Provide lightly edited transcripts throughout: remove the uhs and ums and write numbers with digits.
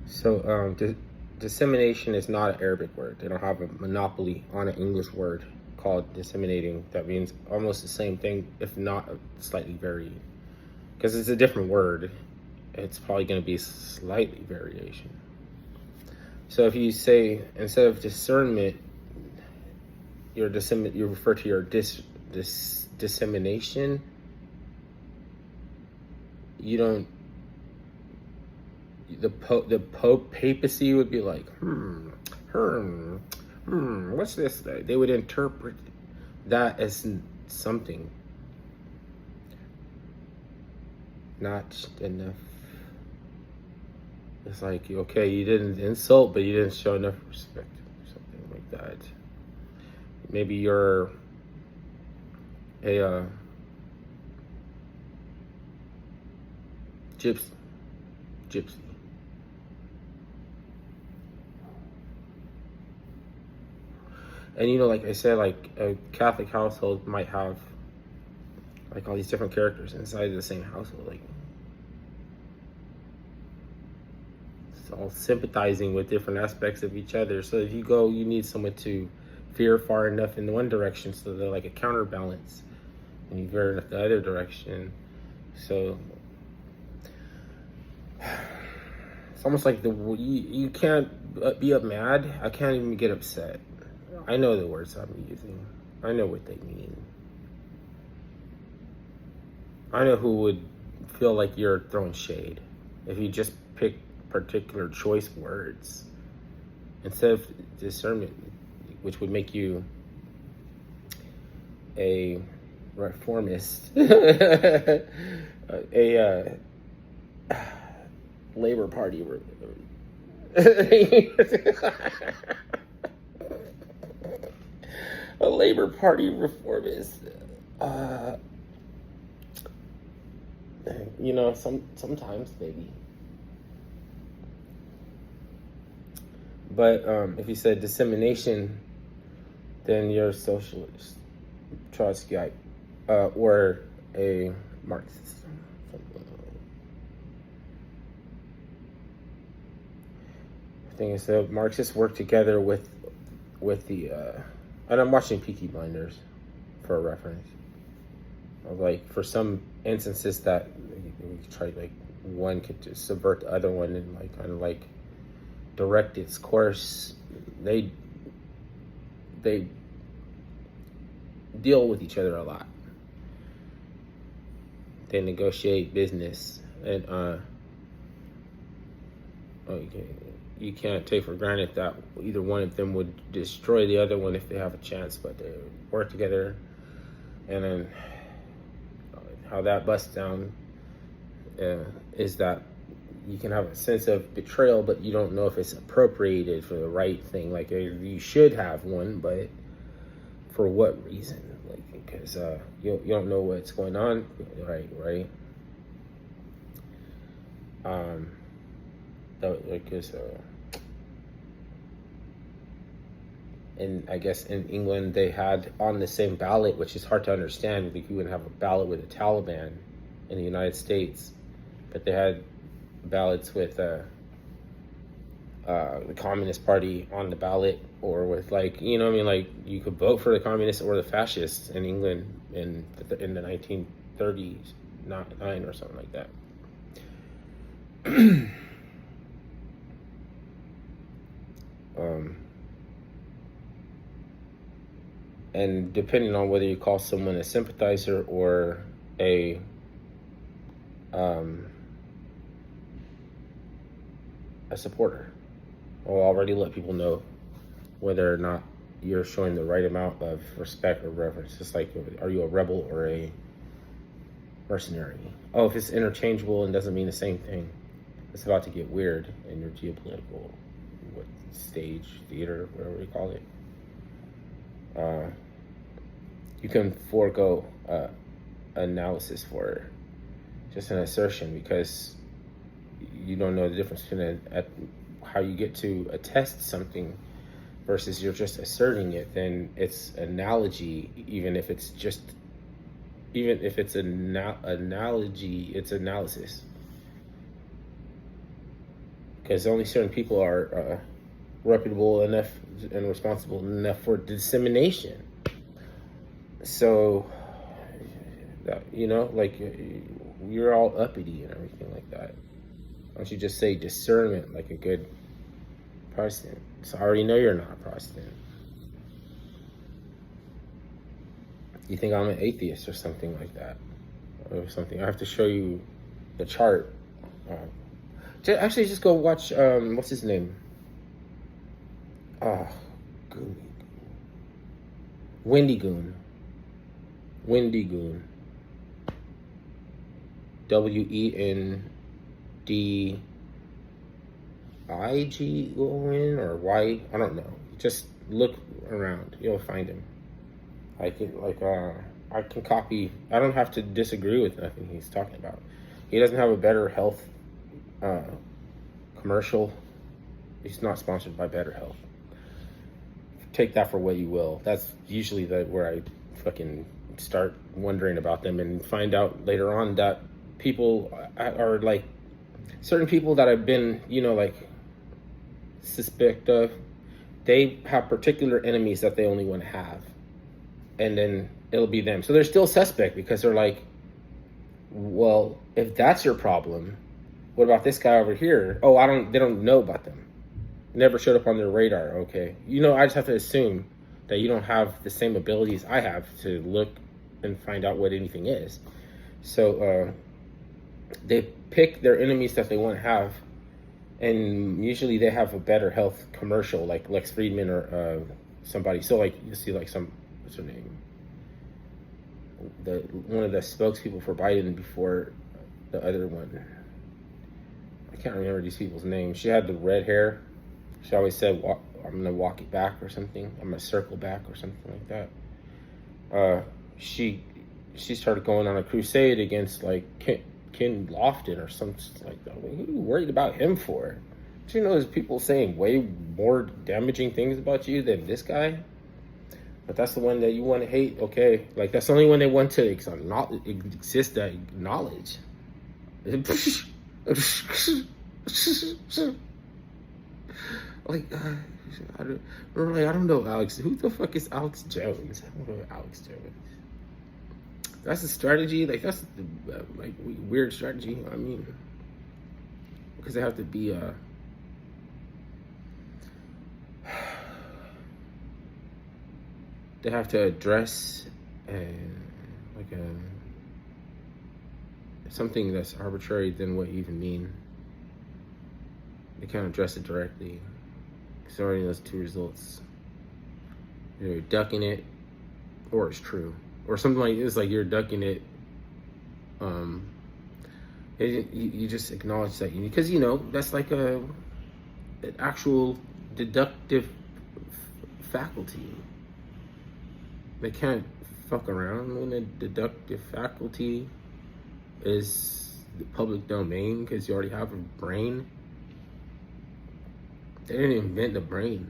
So, dissemination is not an Arabic word. They don't have a monopoly on an English word called disseminating. That means almost the same thing, if not slightly varied. Because it's a different word, it's probably going to be slightly variation. So if you say, instead of discernment, you refer to your dissemination, you don't, the papacy would be like, what's this? They would interpret that as something not enough. It's like, okay, you didn't insult, but you didn't show enough respect, or something like that. Maybe you're a gypsy. And like I said, like a Catholic household might have like all these different characters inside the same household. Like it's all sympathizing with different aspects of each other. So if you need someone to veer far enough in one direction, so they're like a counterbalance, and you veer in the other direction. So it's almost like you can't be mad. I can't even get upset. I know the words I'm using. I know what they mean. I know who would feel like you're throwing shade if you just pick particular choice words instead of discernment, which would make you a reformist, a Labor Party. A Labor Party reformist. Sometimes maybe. But if you said dissemination, then you're a socialist, Trotskyite, or a Marxist. The thing is that Marxists work together with the and I'm watching Peaky Blinders for a reference. Like for some instances that we try, like one could just subvert the other one and like kind of like direct its course. They deal with each other a lot. They negotiate business, and you can't take for granted that either one of them would destroy the other one if they have a chance, but they work together. And then how that busts down is that you can have a sense of betrayal, but you don't know if it's appropriated for the right thing. Like you should have one, but for what reason? Like because you don't know what's going on, right? And I guess in England they had on the same ballot, which is hard to understand. Like you wouldn't have a ballot with the Taliban in the United States, but they had ballots with the Communist Party on the ballot, or with like like you could vote for the communists or the fascists in England in the 1930s, 9 or something like that. And depending on whether you call someone a sympathizer or a supporter, I'll already let people know whether or not you're showing the right amount of respect or reverence. It's like, are you a rebel or a mercenary? Oh, if it's interchangeable and doesn't mean the same thing, it's about to get weird in your geopolitical stage, theater, whatever you call it. You can forego analysis for just an assertion because you don't know the difference between how you get to attest something versus you're just asserting it. Then it's analogy, even if it's analogy, it's analysis. because only certain people are reputable enough and responsible enough for dissemination. So, like you're all uppity and everything like that. Why don't you just say discernment like a good Protestant? So I already know you're not a Protestant. You think I'm an atheist or something like that, or something? I have to show you the chart. Actually, just go watch. What's his name? Wendy Goon. WENDIGON or Y. I don't know. Just look around. You'll find him. I can copy. I don't have to disagree with nothing he's talking about. He doesn't have a Better Health commercial. He's not sponsored by Better Health. Take that for what you will. That's usually where I fucking start wondering about them and find out later on that people are like certain people that I've been, suspect of. They have particular enemies that they only want to have, and then it'll be them. So they're still suspect because they're like, well, if that's your problem, what about this guy over here? Oh, they don't know about them. Never showed up on their radar. Okay. I just have to assume that you don't have the same abilities I have to look and find out what anything is. So they pick their enemies that they want to have, and usually they have a Better Health commercial, like Lex Friedman or somebody. So like you see what's her name? One of the spokespeople for Biden before the other one. I can't remember these people's names. She had the red hair. She always said, I'm going to walk it back or something. I'm going to circle back or something like that. She started going on a crusade against like Ken Lofton or something like that. What are you worried about him for? Do you know there's people saying way more damaging things about you than this guy? But that's the one that you want to hate. Okay. Like that's the only one they want to exist that acknowledge. Like, I don't know Alex. Who the fuck is Alex Jones? I don't know Alex Jones. That's a strategy. Like, that's like weird strategy. I mean, because they have to be they have to address something that's arbitrary than what you even mean. They can't address it directly. It's already those two results. You're ducking it, or it's true, or something like this. Like you're ducking it. You just acknowledge that because that's like an actual deductive faculty. They can't fuck around when a deductive faculty is the public domain because you already have a brain. They didn't invent the brain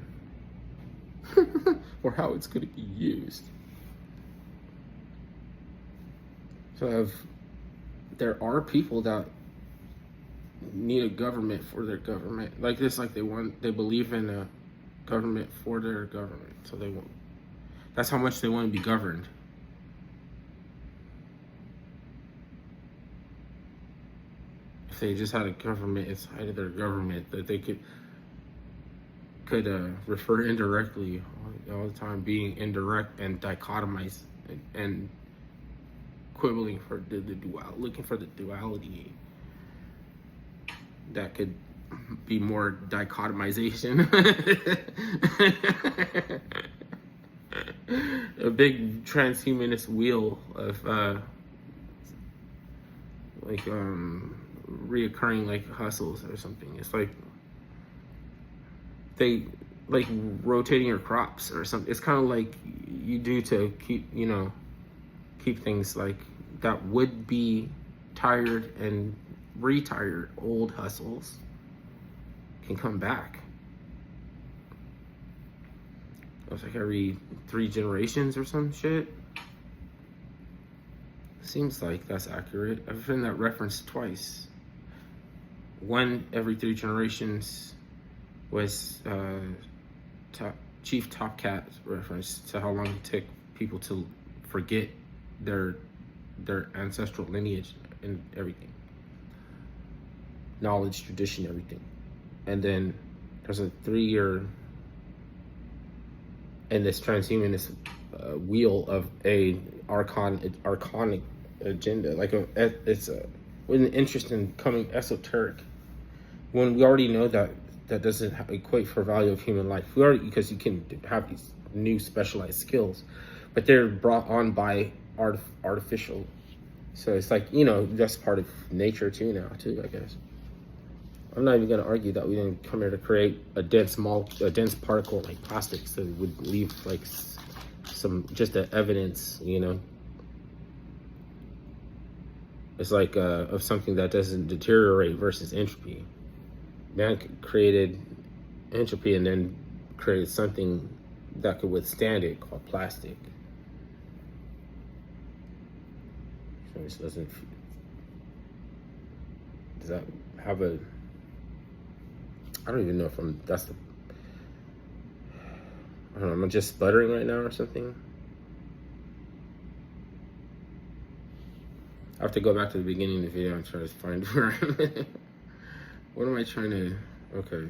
or how it's going to be used. So there are people that need a government for their government. Like this, like they believe in a government for their government. So that's how much they want to be governed. If they just had a government inside of their government that they could refer indirectly all the time, being indirect and dichotomized and quibbling for looking for the duality that could be more dichotomization. A big transhumanist wheel of reoccurring like hustles or something. It's like they like rotating your crops or something. It's kind of like you do to keep things like that would be tired and retired old hustles can come back. It's like every 3 generations or some shit. Seems like that's accurate. I've heard that reference twice. one every 3 generations was Chief Top Cat reference to how long it took people to forget their ancestral lineage and everything, knowledge, tradition, everything. And then there's a 3-year in this transhumanist wheel of a archonic agenda. Like it's an interesting coming esoteric when we already know that doesn't equate for value of human life. We already, because you can have these new specialized skills, but they're brought on by artificial. So it's like, that's part of nature too now too, I guess. I'm not even going to argue that we didn't come here to create a dense particle like plastic, so it would leave like some just the evidence, It's like of something that doesn't deteriorate versus entropy. Man created entropy and then created something that could withstand it called plastic. So this does that have a, I don't even know if I don't know, am I just sputtering right now or something? I have to go back to the beginning of the video and try to find where I'm at. What am I trying to, okay.